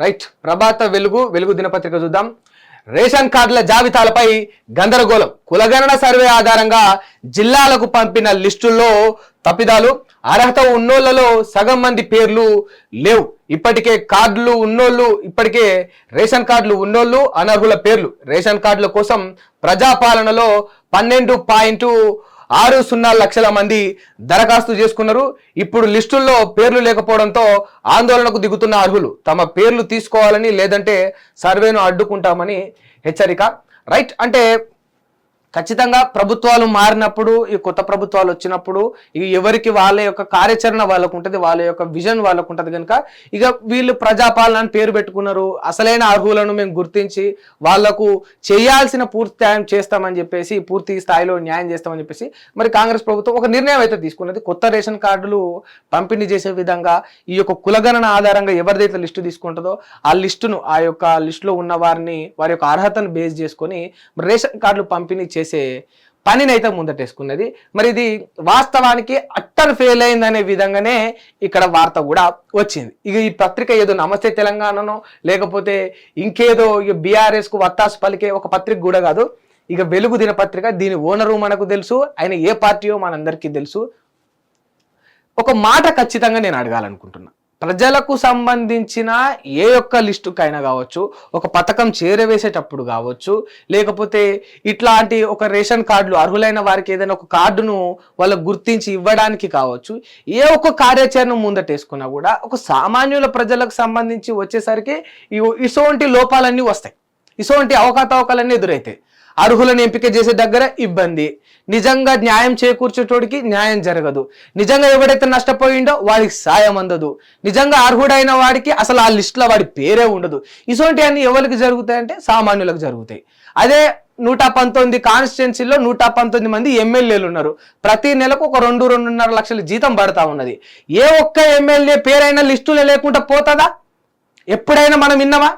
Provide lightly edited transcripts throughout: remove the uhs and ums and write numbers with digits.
Right. ప్రభాత వెలుగు దినపత్రిక చూద్దాం. రేషన్ కార్డుల జాబితాలపై గందరగోళం. కులగణన సర్వే ఆధారంగా జిల్లాలకు పంపిన లిస్టుల్లో తప్పిదాలు. అర్హత ఉన్నోళ్లలో సగం మంది పేర్లు లేవు. ఇప్పటికే రేషన్ కార్డులు ఉన్నోళ్ళు అనర్హుల పేర్లు. రేషన్ కార్డుల కోసం ప్రజాపాలనలో 12.60 లక్షల మంది దరఖాస్తు చేసుకున్నారు. ఇప్పుడు లిస్టుల్లో పేర్లు లేకపోవడంతో ఆందోళనకు దిగుతున్న అర్హులు తమ పేర్లు తీసుకోవాలని, లేదంటే సర్వేను అడ్డుకుంటామని హెచ్చరిక. రైట్. అంటే ఖచ్చితంగా ప్రభుత్వాలు మారినప్పుడు, ఈ కొత్త ప్రభుత్వాలు వచ్చినప్పుడు ఎవరికి వాళ్ళ యొక్క కార్యాచరణ వాళ్ళకు ఉంటుంది, వాళ్ళ యొక్క విజన్ వాళ్ళకు ఉంటుంది. కనుక ఇక వీళ్ళు ప్రజాపాలన అని పేరు పెట్టుకున్నారు. అసలైన అర్హులను మేము గుర్తించి వాళ్లకు చేయాల్సిన పూర్తి న్యాయం చేస్తామని చెప్పేసి, పూర్తి స్థాయిలో న్యాయం చేస్తామని చెప్పేసి మరి కాంగ్రెస్ ప్రభుత్వం ఒక నిర్ణయం అయితే తీసుకున్నది. కొత్త రేషన్ కార్డులు పంపిణీ చేసే విధంగా ఈ యొక్క కులగణన ఆధారంగా ఎవరిదైతే లిస్టు తీసుకుంటుందో ఆ లిస్టును, ఆ యొక్క లిస్టులో ఉన్న వారిని, వారి యొక్క అర్హతను బేస్ చేసుకొని రేషన్ కార్డులు పంపిణీ చేసే పనిని అయితే ముందటేసుకున్నది. మరి ఇది వాస్తవానికి అట్టర్ ఫెయిల్ అయిందనే విధంగానే ఇక్కడ వార్త కూడా వచ్చింది. ఇక ఈ పత్రిక ఏదో నమస్తే తెలంగాణనో లేకపోతే ఇంకేదో ఇక బీఆర్ఎస్ కు వత్తాసు పలికే ఒక పత్రిక కూడా కాదు. ఇక వెలుగు దినపత్రిక. దీని ఓనరు మనకు తెలుసు, ఆయన ఏ పార్టీయో మనందరికీ తెలుసు. ఒక మాట ఖచ్చితంగా నేను అడగాలనుకుంటున్నా. ప్రజలకు సంబంధించిన ఏ ఒక్క లిస్టుకైనా కావచ్చు, ఒక పథకం చేరవేసేటప్పుడు కావచ్చు, లేకపోతే ఇట్లాంటి ఒక రేషన్ కార్డులు అర్హులైన వారికి ఏదైనా ఒక కార్డును వాళ్ళకు గుర్తించి ఇవ్వడానికి కావచ్చు, ఏ ఒక్క కార్యాచరణ ముందటేసుకున్నా కూడా ఒక సామాన్యుల ప్రజలకు సంబంధించి వచ్చేసరికి ఇటువంటి లోపాలన్నీ వస్తాయి, ఇటువంటి అవకతవకలన్నీ ఎదురైతాయి. అర్హులను ఎంపిక చేసే దగ్గర ఇబ్బంది, నిజంగా న్యాయం చేకూర్చేటోడికి న్యాయం జరగదు, నిజంగా ఎవడైతే నష్టపోయిండో వాడికి సాయం అందదు, నిజంగా అర్హుడైన వాడికి అసలు ఆ లిస్టులో వాడి పేరే ఉండదు. ఇటువంటివన్నీ ఎవరికి జరుగుతాయంటే సామాన్యులకు జరుగుతాయి. అదే 119 కాన్స్టిట్యున్సీలో 119 మంది ఎమ్మెల్యేలు ఉన్నారు. ప్రతి నెలకు ఒక 2-2.5 లక్షల జీతం పడతా ఉన్నది. ఏ ఒక్క ఎమ్మెల్యే పేరైనా లిస్టులో లేకుండా పోతుందా? ఎప్పుడైనా మనం విన్నామా?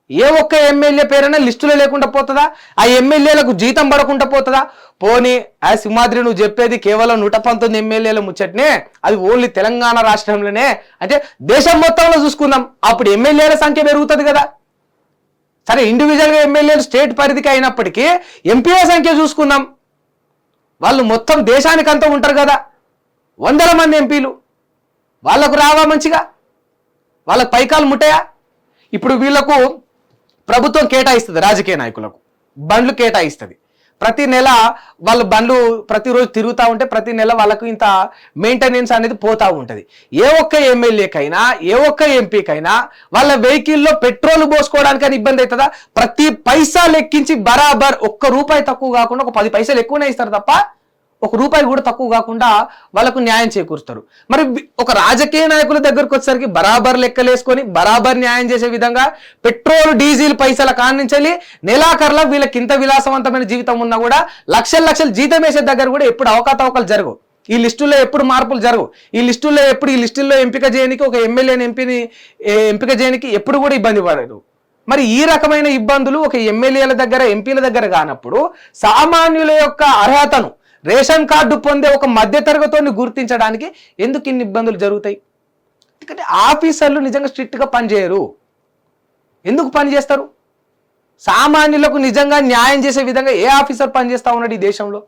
ఏ ఒక్క ఎమ్మెల్యే పేరైనా లిస్టులో లేకుండా పోతుందా? ఆ ఎమ్మెల్యేలకు జీతం పడకుండా పోతుందా? పోనీ ఆ సింహాద్రి నువ్వు చెప్పేది కేవలం 119 ఎమ్మెల్యేల ముచ్చట్నే, అది ఓన్లీ తెలంగాణ రాష్ట్రంలోనే అంటే దేశం మొత్తంలో చూసుకుందాం, అప్పుడు ఎమ్మెల్యేల సంఖ్య పెరుగుతుంది కదా. సరే, ఇండివిజువల్గా ఎమ్మెల్యేలు స్టేట్ పరిధికి అయినప్పటికీ ఎంపీల సంఖ్య చూసుకుందాం, వాళ్ళు మొత్తం దేశానికంతా ఉంటారు కదా, 100 మంది ఎంపీలు. వాళ్ళకు రావా మంచిగా? వాళ్ళకు పైకాలు ముట్టాయా? ఇప్పుడు వీళ్లకు ప్రభుత్వం కేటాయిస్తుంది, రాజకీయ నాయకులకు బండ్లు కేటాయిస్తుంది. ప్రతి నెల వాళ్ళు బండ్లు ప్రతిరోజు తిరుగుతూ ఉంటే ప్రతి నెల వాళ్ళకు ఇంత మెయింటెనెన్స్ అనేది పోతూ ఉంటుంది. ఏ ఒక్క ఎమ్మెల్యేకైనా ఏ ఒక్క ఎంపీకైనా వాళ్ళ వెహికల్లో పెట్రోల్ పోసుకోవడానికైనా ఇబ్బంది అవుతుందా? ప్రతి పైసా లెక్కించి బరాబర్ ₹1 తక్కువ కాకుండా ఒక 10 పైసలు ఎక్కువనే ఇస్తారు తప్ప ₹1 కూడా తక్కువ కాకుండా వాళ్ళకు న్యాయం చేకూరుస్తారు. మరి ఒక రాజకీయ నాయకుల దగ్గరకు వచ్చేసరికి బరాబర్ లెక్కలేసుకొని బరాబర్ న్యాయం చేసే విధంగా పెట్రోల్ డీజిల్ పైసల కానించాలి నెలాఖరులో వీళ్ళకి ఇంత విలాసవంతమైన జీవితం ఉన్నా కూడా లక్షల జీతం వేసే దగ్గర కూడా ఎప్పుడు అవకతవకలు జరగవు. ఈ లిస్టుల్లో ఎప్పుడు మార్పులు జరగవు. ఈ లిస్టుల్లో ఎంపిక చేయడానికి ఒక ఎమ్మెల్యేని ఎంపిక చేయడానికి ఎప్పుడు కూడా ఇబ్బంది పడరు. మరి ఈ రకమైన ఇబ్బందులు ఒక ఎమ్మెల్యేల దగ్గర ఎంపీల దగ్గర కానప్పుడు సామాన్యుల యొక్క అర్హతను రేషన్ కార్డు పొందే ఒక మధ్యతరగతిని గుర్తించడానికి ఎందుకు ఇన్ని ఇబ్బందులు జరుగుతాయి? ఎందుకంటే ఆఫీసర్లు నిజంగా స్ట్రిక్ట్గా పనిచేయరు. ఎందుకు పనిచేస్తారు? సామాన్యులకు నిజంగా న్యాయం చేసే విధంగా ఏ ఆఫీసర్ పనిచేస్తా ఉన్నాడు ఈ దేశంలో?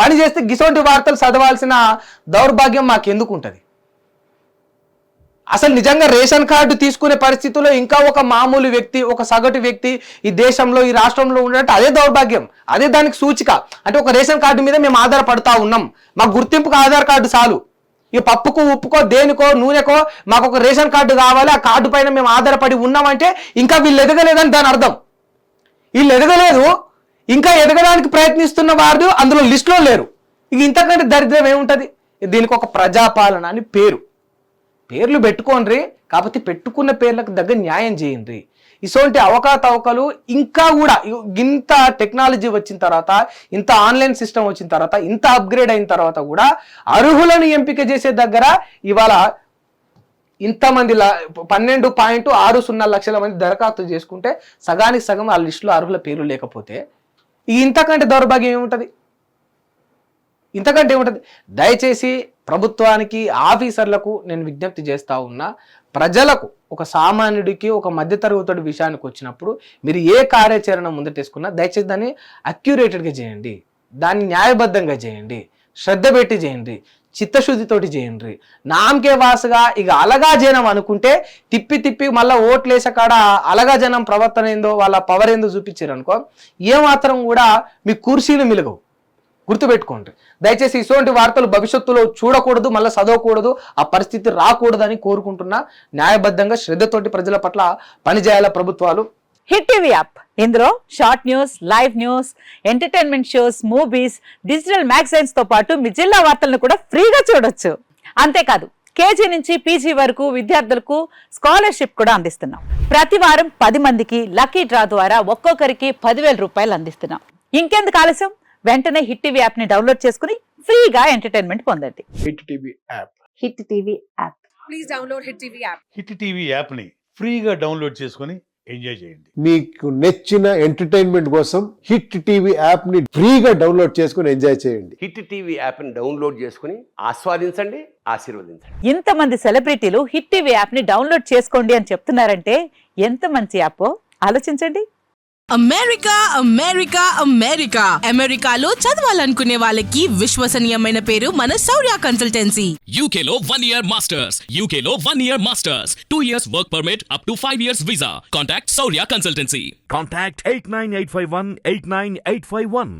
పనిచేస్తే గిసొంటి వార్తలు చదవాల్సిన దౌర్భాగ్యం మాకెందుకు ఉంటుంది? అసలు నిజంగా రేషన్ కార్డు తీసుకునే పరిస్థితుల్లో ఇంకా ఒక మామూలు వ్యక్తి, ఒక సగటు వ్యక్తి ఈ దేశంలో ఈ రాష్ట్రంలో ఉన్నట్టు అదే దౌర్భాగ్యం, అదే దానికి సూచిక. అంటే ఒక రేషన్ కార్డు మీద మేము ఆధారపడతా ఉన్నాం, మాకు గుర్తింపుకు ఆధార్ కార్డు చాలు. ఈ పప్పుకో ఉప్పుకో దేనికో నూనెకో మాకు ఒక రేషన్ కార్డు కావాలి, ఆ కార్డు పైన మేము ఆధారపడి ఉన్నామంటే ఇంకా వీళ్ళు ఎదగలేదని దాని అర్థం. వీళ్ళు ఎదగలేదు, ఇంకా ఎదగడానికి ప్రయత్నిస్తున్న వారు అందులో లిస్టులో లేరు. ఇక ఇంతకంటే దరిద్రం ఏముంటుంది? దీనికి ఒక ప్రజాపాలన అని పేర్లు పెట్టుకోండి, కాకపోతే పెట్టుకున్న పేర్లకు దగ్గర న్యాయం చేయండి. ఇటువంటి అవకతవకలు ఇంకా కూడా ఇంత టెక్నాలజీ వచ్చిన తర్వాత, ఇంత ఆన్లైన్ సిస్టమ్ వచ్చిన తర్వాత, ఇంత అప్గ్రేడ్ అయిన తర్వాత కూడా అర్హులను ఎంపిక చేసే దగ్గర ఇవాళ ఇంతమంది 12.60 లక్షల మంది దరఖాస్తు చేసుకుంటే సగానికి సగం ఆ లిస్టులో అర్హుల పేర్లు లేకపోతే ఇంతకంటే దౌర్భాగ్యం ఏముంటుంది? ఇంతకంటే ఏముంటుంది? దయచేసి ప్రభుత్వానికి, ఆఫీసర్లకు నేను విజ్ఞప్తి చేస్తా ఉన్నా, ప్రజలకు, ఒక సామాన్యుడికి, ఒక మధ్యతరగతుడి విషయానికి వచ్చినప్పుడు మీరు ఏ కార్యాచరణ ముందటేసుకున్నా దయచేసి దాన్ని అక్యురేటెడ్గా చేయండి, దాన్ని న్యాయబద్ధంగా చేయండి, శ్రద్ధ పెట్టి చేయండి, చిత్తశుద్ధితోటి చేయండి. నామకే వాసుగా ఇక అలగా జనం అనుకుంటే తిప్పి మళ్ళీ ఓట్లేసే కాడ అలగా జనం ప్రవర్తన ఏందో, వాళ్ళ పవర్ ఏందో చూపించారు అనుకో, ఏమాత్రం కూడా మీ కుర్చీలు మిలగవు. గుర్తుపెట్టుకోండి. దయచేసి ఇటువంటి వార్తలు భవిష్యత్తులో చూడకూడదు, మళ్ళీ చదవకూడదు, ఆ పరిస్థితి రాకూడదని కోరుకుంటున్నా. న్యాయబద్ధంగా శ్రద్ధతోటి ప్రజల పట్ల పనిచేయాల ప్రభుత్వాలు. హిట్ టీవీ యాప్, ఇందులో short news, live news, entertainment shows, movies, digital magazines తో పాటు మీ జిల్లా వార్తలను కూడా ఫ్రీగా చూడొచ్చు. అంతేకాదు కేజీ నుంచి పీజీ వరకు విద్యార్థులకు స్కాలర్షిప్ కూడా అందిస్తున్నాం. ప్రతి వారం 10 మందికి లక్కీ డ్రా ద్వారా ఒక్కొక్కరికి 10,000 రూపాయలు అందిస్తున్నాం. ఇంకెందుకు ఆలస్యం, వెంటనే హిట్ టీవీ యాప్ ని డౌన్లోడ్ చేసుకుని ఫ్రీగా ఎంటర్టైన్మెంట్ పొందండి. Hit TV app. Hit TV app. Please download hit TV app. Hit TV యాప్ని ఫ్రీగా డౌన్లోడ్ చేసుకొని ఎంజాయ్ చేయండి. మీకు నచ్చిన ఎంటర్టైన్మెంట్ కోసం హిట్ టీవీ యాప్ ని ఫ్రీగా డౌన్లోడ్ చేసుకుని ఎంజాయ్ చేయండి. హిట్ టీవీ యాప్ని డౌన్లోడ్ చేసుకుని ఆస్వాదించండి, ఆశీర్వదించండి. ఇంతమంది సెలబ్రిటీలు హిట్ టీవీ యాప్ ని డౌన్లోడ్ చేసుకోండి అని చెప్తున్నారంటే ఎంత మంచి యాప్ ఆలోచించండి. అమెరికా అమెరికా అమెరికా అమెరికాలో చదవాలనుకునే వాళ్ళకి విశ్వసనీయమైన పేరు మన శౌర్య కన్సల్టెన్సీ. UK లో 1 year masters. UK లో 1 year masters. 2 years work permit up to 5 years visa. Contact Saurya Consultancy. Contact 89851 89851.